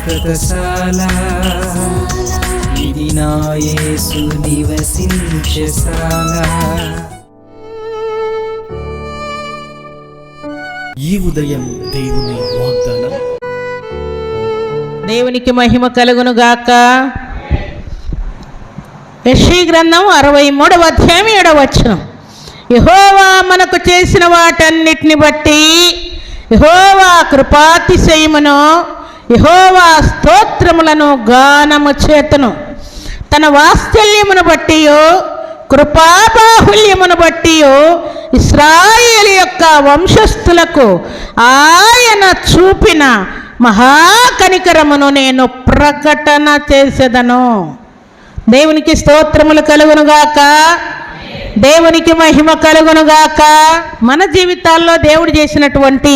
శాశ్వతశాల ఇది నా యేసు నివసించశాల. ఈ ఉదయం దేవుని వాగ్దానం. దేవునికి మహిమ కలుగును గాక. యెషయా గ్రంథం 63వ అధ్యాయం 7వ వచనం. యెహోవా మనకు చేసిన వాటన్నిటిని బట్టి యెహోవా కృపాతిశయమును యెహోవా స్తోత్రములను గానము చేతును. తన వాత్సల్యమును బట్టి కృపాబాహుల్యమును బట్టి ఇశ్రాయేలు యొక్క వంశస్థులకు ఆయన చూపిన మహాకనికరమును నేను ప్రకటన చేసేదను. దేవునికి స్తోత్రములు కలుగునుగాక. దేవునికి మహిమ కలుగునుగాక. మన జీవితాల్లో దేవుడు చేసినటువంటి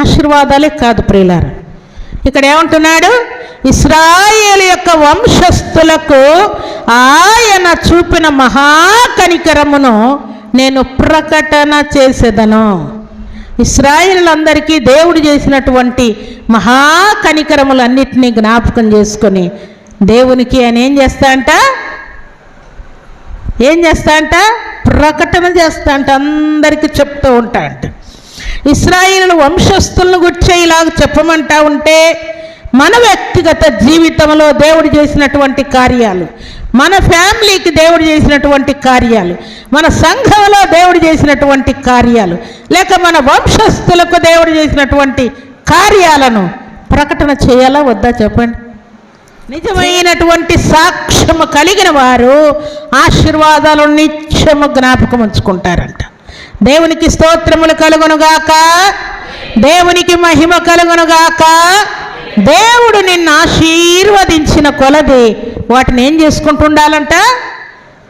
ఆశీర్వాదాలే కాదు ప్రియులారా, ఇక్కడ ఏమంటున్నాడు? ఇశ్రాయేలు యొక్క వంశస్థులకు ఆయన చూపిన మహాకనికరమును నేను ప్రకటన చేసేదను. ఇశ్రాయేలులందరికీ దేవుడు చేసినటువంటి మహాకనికరములన్నిటినీ జ్ఞాపకం చేసుకొని దేవునికి ఆయన ఏం చేస్తా అంట ప్రకటన చేస్తా అంట, అందరికీ చెప్తూ ఉంటా అంట. ఇశ్రాయేలు వంశస్థులను గుర్చే ఇలాగ చెప్పమంటా ఉంటే మన వ్యక్తిగత జీవితంలో దేవుడు చేసినటువంటి కార్యాలు, మన ఫ్యామిలీకి దేవుడు చేసినటువంటి కార్యాలు, మన సంఘంలో దేవుడు చేసినటువంటి కార్యాలు, లేక మన వంశస్థులకు దేవుడు చేసినటువంటి కార్యాలను ప్రకటన చేయాలా వద్దా చెప్పండి? నిజమైనటువంటి సాక్ష్యము కలిగిన వారు ఆశీర్వాదాలు నిత్యము జ్ఞాపకం ఉంచుకుంటారంట. దేవునికి స్తోత్రములు కలుగునుగాక. దేవునికి మహిమ కలుగునుగాక. దేవుడు నిన్ను ఆశీర్వదించిన కొలది వాటిని ఏం చేసుకుంటూ ఉండాలంట?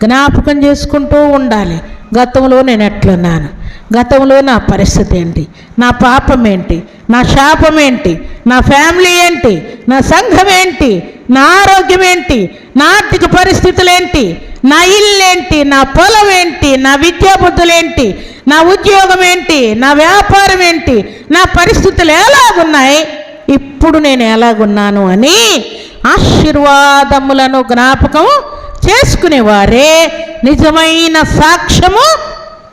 జ్ఞాపకం చేసుకుంటూ ఉండాలి. గతంలో నేను ఎట్లున్నాను, గతంలో నా పరిస్థితి ఏంటి, నా పాపం ఏంటి, నా శాపం ఏంటి, నా ఫ్యామిలీ ఏంటి, నా సంఘం ఏంటి, నా ఆరోగ్యం ఏంటి, నా ఆర్థిక పరిస్థితులు ఏంటి, నా ఇల్లు ఏంటి, నా పొలం ఏంటి, నా విద్యాబుద్ధులేంటి, నా ఉద్యోగం ఏంటి, నా వ్యాపారం ఏంటి, నా పరిస్థితులు ఎలాగున్నాయి, ఇప్పుడు నేను ఎలాగున్నాను అని ఆశీర్వాదములను జ్ఞాపకం చేసుకునేవారే నిజమైన సాక్ష్యము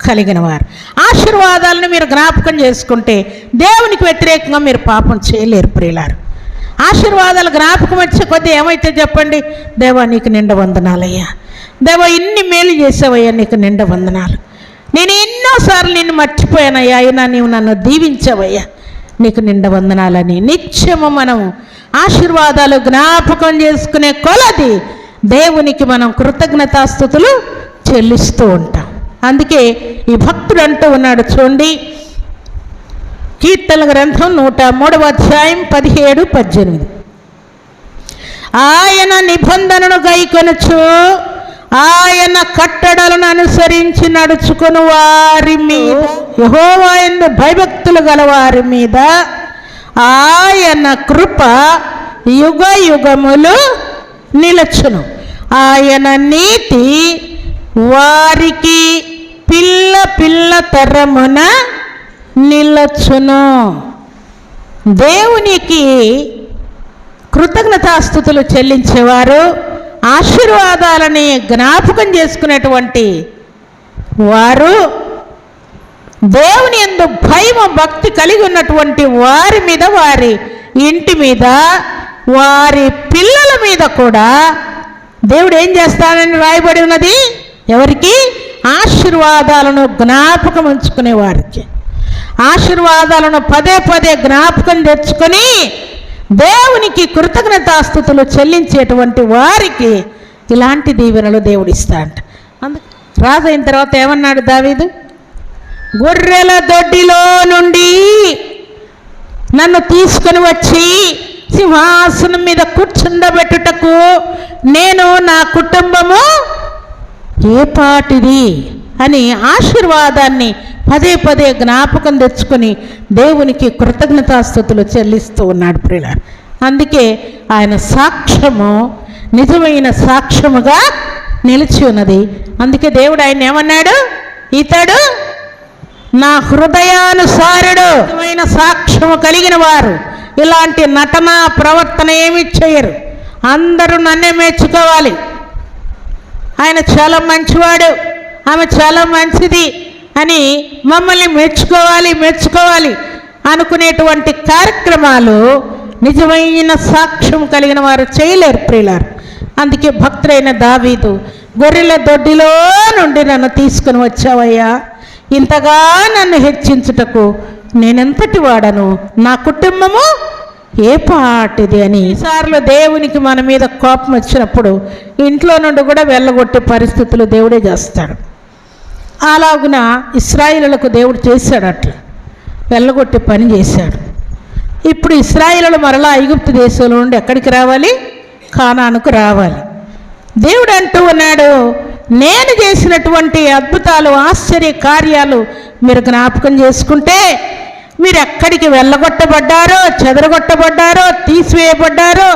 కలిగిన వారు. ఆశీర్వాదాలను మీరు జ్ఞాపకం చేసుకుంటే దేవునికి వ్యతిరేకంగా మీరు పాపం చేయలేరు ప్రియులారు. ఆశీర్వాదాలు జ్ఞాపకం వచ్చే కొద్దీ ఏమైతే చెప్పండి? దేవా నీకు నిండా వందనాలయ్యా, దేవా ఇన్ని మేలు చేసావయ్యా, నీకు నిండా వందనాలు, నేను ఎన్నోసార్లు నిన్ను మర్చిపోయానయ్యా, అయినా నీవు నన్ను దీవించావయ్యా, నీకు నిండా వందనాలని నిత్యము మనం ఆశీర్వాదాలు జ్ఞాపకం చేసుకునే కొలది దేవునికి మనం కృతజ్ఞతాస్తుతులు చెల్లిస్తూ ఉంటాం. అందుకే ఈ భక్తుడు అంటూ ఉన్నాడు చూడండి, కీర్తన గ్రంథం 103వ అధ్యాయం 17-18. ఆయన నిబంధనను గైకొనొచ్చు, ఆయన కట్టడలను అనుసరించి నడుచుకుని వారి మీద, యెహోవా యందు భయభక్తులు గల వారి మీద ఆయన కృప యుగ యుగములు నిలచును. ఆయన నీతి వారికి పిల్ల పిల్ల తరమున నిలచును. దేవునికి కృతజ్ఞతాస్తుతులు చెల్లించేవారు, ఆశీర్వాదాలని జ్ఞాపకం చేసుకునేటువంటి వారు, దేవుని యందు భయం భక్తి కలిగి ఉన్నటువంటి వారి మీద, వారి ఇంటి మీద, వారి పిల్లల మీద కూడా దేవుడు ఏం చేస్తాడని రాయబడి ఉన్నది? ఎవరికి? ఆశీర్వాదాలను జ్ఞాపకం ఉంచుకునే వారికి. ఆశీర్వాదాలను పదే పదే జ్ఞాపకం తెచ్చుకొని దేవునికి కృతజ్ఞతాస్తుతులు చెల్లించేటువంటి వారికి ఇలాంటి దీవెనలు దేవుడు ఇస్తాడంట. అందుకే రాజు అయిన తర్వాత ఏమన్నాడు దావీదు? గొర్రెల దొడ్డిలో నుండి నన్ను తీసుకొని వచ్చి సింహాసనం మీద కూర్చుండబెట్టుటకు నేను నా కుటుంబము ఏపాటిది అని ఆశీర్వాదాన్ని పదే పదే జ్ఞాపకం తెచ్చుకొని దేవునికి కృతజ్ఞతాస్తుతులు చెల్లిస్తూ ఉన్నాడు ప్రియులారా. అందుకే ఆయన సాక్ష్యము నిజమైన సాక్ష్యముగా నిలిచి ఉన్నది. అందుకే దేవుడు ఆయన ఏమన్నాడు? ఇతడు నా హృదయానుసారుడు, నిజమైన సాక్ష్యము కలిగిన వారు, ఇలాంటి నటన ప్రవర్తన ఏమీ చేయరు. అందరూ నన్నే మెచ్చుకోవాలి, ఆయన చాలా మంచివాడు, ఆమె చాలా మంచిది అని మమ్మల్ని మెచ్చుకోవాలి అనుకునేటువంటి కార్యక్రమాలు నిజమైన సాక్ష్యం కలిగిన వారు చేయలేరు ప్రియులారు. అందుకే భక్తుడైన దావీదు, గొర్రెల దొడ్డిలో నుండి నన్ను తీసుకుని వచ్చావయ్యా, ఇంతగా నన్ను హెచ్చించుటకు నేనెంతటి వాడను, నా కుటుంబము ఏ పాటిది అని. ఈసార్లు దేవునికి మన మీద కోపం వచ్చినప్పుడు ఇంట్లో నుండి కూడా వెళ్ళగొట్టే పరిస్థితులు దేవుడే చేస్తాడు. అలాగున ఇశ్రాయేలులకు దేవుడు చేశాడు, అట్లా వెళ్ళగొట్టే పని చేశాడు. ఇప్పుడు ఇశ్రాయేలు మరలా ఐగుప్తు దేశంలో నుండి ఎక్కడికి రావాలి? కానానుకు రావాలి. దేవుడు అంటూ ఉన్నాడు, నేను చేసినటువంటి అద్భుతాలు, ఆశ్చర్య కార్యాలు మీరు జ్ఞాపకం చేసుకుంటే, మీరు ఎక్కడికి వెళ్ళగొట్టబడ్డారో, చెదరగొట్టబడ్డారో, తీసివేయబడ్డారో,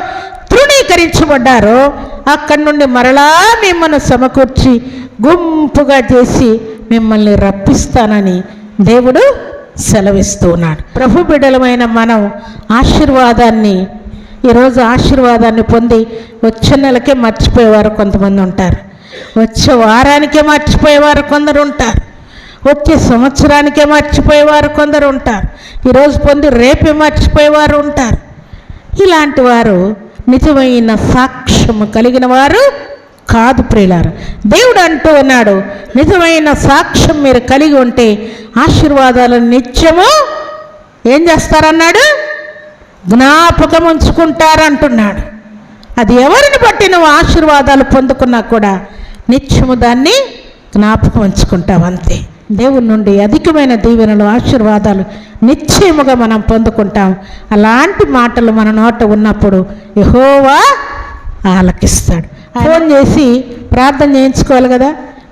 తృణీకరించబడ్డారో అక్కడి నుండి మరలా మిమ్మల్ని సమకూర్చి గుంపుగా చేసి మిమ్మల్ని రప్పిస్తానని దేవుడు సెలవిస్తూ ఉన్నాడు. ప్రభు బిడ్డలమైన మనం ఈరోజు ఆశీర్వాదాన్ని పొంది వచ్చే నెలకే మర్చిపోయేవారు కొంతమంది ఉంటారు, వచ్చే వారానికే మర్చిపోయేవారు కొందరు ఉంటారు, వచ్చే సంవత్సరానికే మర్చిపోయేవారు కొందరు ఉంటారు, ఈరోజు పొంది రేపే మర్చిపోయేవారు ఉంటారు. ఇలాంటి వారు నిజమైన సాక్ష్యము కలిగిన వారు కాదు ప్రియులారా. దేవుడు అంటూ ఉన్నాడు, నిజమైన సాక్ష్యం మీరు కలిగి ఉంటే ఆశీర్వాదాలను నిత్యము ఏం చేస్తారన్నాడు? జ్ఞాపకం ఉంచుకుంటారంటున్నాడు. అది ఎవరిని బట్టి నువ్వు ఆశీర్వాదాలు పొందుకున్నా కూడా నిత్యము దాన్ని జ్ఞాపకం ఉంచుకుంటావు, అంతే. దేవుని నుండి అధికమైన దీవెనలు, ఆశీర్వాదాలు నిశ్చయముగా మనం పొందుకుంటాం. అలాంటి మాటలు మన నోట ఉన్నప్పుడు యెహోవా ఆలకిస్తాడు. ఫోన్ చేసి ప్రార్థన చేయించుకోవాలి కదా,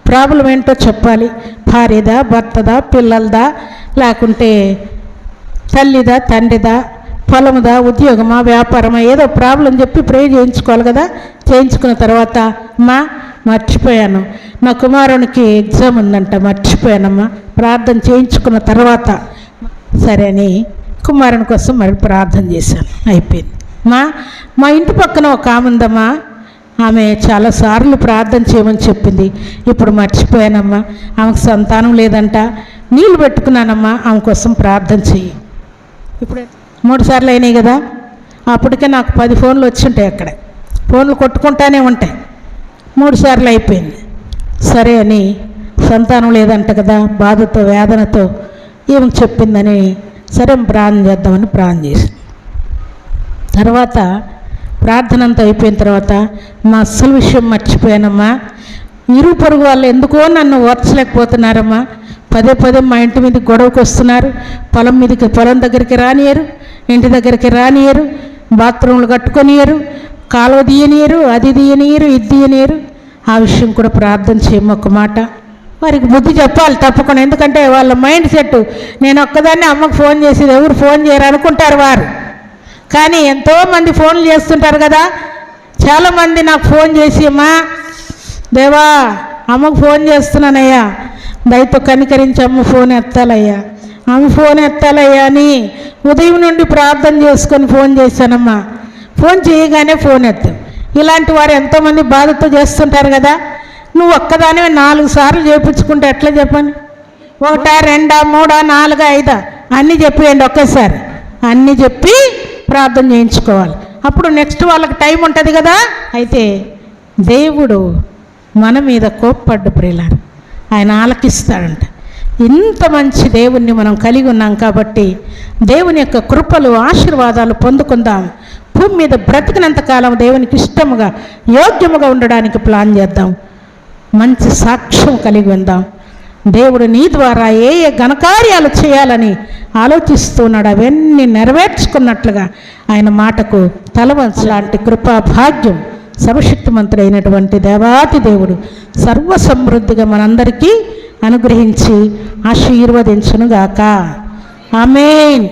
ప్రాబ్లం ఏంటో చెప్పాలి. భార్యదా, భర్తదా, పిల్లలదా, లేకుంటే తల్లిదా, తండ్రిదా, పొలముదా, ఉద్యోగమా, వ్యాపారమా, ఏదో ప్రాబ్లం చెప్పి ప్రే చేయించుకోవాలి కదా. చేయించుకున్న తర్వాత, మర్చిపోయాను, నా కుమారునికి ఎగ్జామ్ ఉందంట, మర్చిపోయానమ్మా, ప్రార్థన చేయించుకున్న తర్వాత సరే అని కుమారుని కోసం మరి ప్రార్థన చేశాను, అయిపోయింది. మా ఇంటి పక్కన ఒక ఆమె ఉందమ్మా, ఆమె చాలాసార్లు ప్రార్థన చేయమని చెప్పింది, ఇప్పుడు మర్చిపోయానమ్మా, ఆమెకు సంతానం లేదంట, నీళ్ళు పెట్టుకున్నానమ్మా, ఆమె కోసం ప్రార్థన చెయ్యి. ఇప్పుడు 3 సార్లు అయినాయి కదా, అప్పటికే నాకు 10 ఫోన్లు వచ్చి ఉంటాయి, అక్కడ ఫోన్లు కొట్టుకుంటానే ఉంటాయి. 3 సార్లు అయిపోయింది. సరే అని సంతానం లేదంట కదా, బాధతో వేదనతో ఏమి చెప్పిందని సరే ప్రార్థన చేద్దామని ప్రార్థన చేసి తర్వాత ప్రార్థన అంతా అయిపోయిన తర్వాత, మా అస్సలు విషయం మర్చిపోయానమ్మా, ఇరుగు పొరుగు వాళ్ళు ఎందుకో నన్ను ఓర్చలేకపోతున్నారమ్మా, పదే మా ఇంటి మీదకి గొడవకు వస్తున్నారు, పొలం దగ్గరికి రానియరు, ఇంటి దగ్గరికి రానియరు, బాత్రూమ్లు కట్టుకొనియరు, కాలువ తీయనియరు, అది తీయనియరు, ఇది తీయనియరు. ఆ విషయం కూడా ప్రార్థన చేయము. ఒక మాట వారికి బుద్ధి చెప్పాలి తప్పకుండా, ఎందుకంటే వాళ్ళ మైండ్ సెట్ నేను ఒక్కదాన్ని అమ్మకు ఫోన్ చేసేది, ఎవరు ఫోన్ చేయరు అనుకుంటారు వారు. కానీ ఎంతోమంది ఫోన్లు చేస్తుంటారు కదా. చాలామంది నాకు ఫోన్ చేసి, అమ్మా దేవా అమ్మకు ఫోన్ చేస్తున్నానయ్యా, దయతో కనికరించి అమ్మ ఫోన్ ఎత్తాలయ్యా, ఆమె ఫోన్ ఎత్తాలయ్యా అని ఉదయం నుండి ప్రార్థన చేసుకొని ఫోన్ చేశానమ్మా, ఫోన్ చేయగానే ఫోన్ ఎత్తాం. ఇలాంటి వారు ఎంతోమంది బాధతో చేస్తుంటారు కదా. నువ్వు ఒక్కదానివే 4 సార్లు చేయించుకుంటే ఎట్లా చెప్పండి? 1, 2, 3, 4, 5 అన్నీ చెప్పేయండి ఒకేసారి, అన్నీ చెప్పి ప్రార్థన చేయించుకోవాలి. అప్పుడు నెక్స్ట్ వాళ్ళకి టైం ఉంటుంది కదా. అయితే దేవుడు మన మీద కోప్పడ్డు ప్రియులారా, ఆయన ఆలకిస్తాడంట. ఇంత మంచి దేవుణ్ణి మనం కలిగి ఉన్నాం కాబట్టి దేవుని యొక్క కృపలు, ఆశీర్వాదాలు పొందుకుందాం. భూమి మీద బ్రతికినంతకాలం దేవునికి ఇష్టముగా, యోగ్యముగా ఉండడానికి ప్లాన్ చేద్దాం. మంచి సాక్ష్యం కలిగి ఉందాం. దేవుడు నీ ద్వారా ఏ ఘనకార్యాలు చేయాలని ఆలోచిస్తున్నాడు, అవన్నీ నెరవేర్చుకున్నట్లుగా ఆయన మాటకు తలవంచలాంటి కృపా భాగ్యం సర్వశక్తిమంతుడైనటువంటి దేవాతి దేవుడు సర్వసమృద్ధిగా మనందరికీ అనుగ్రహించి ఆశీర్వదించునుగాక. ఆమేన్.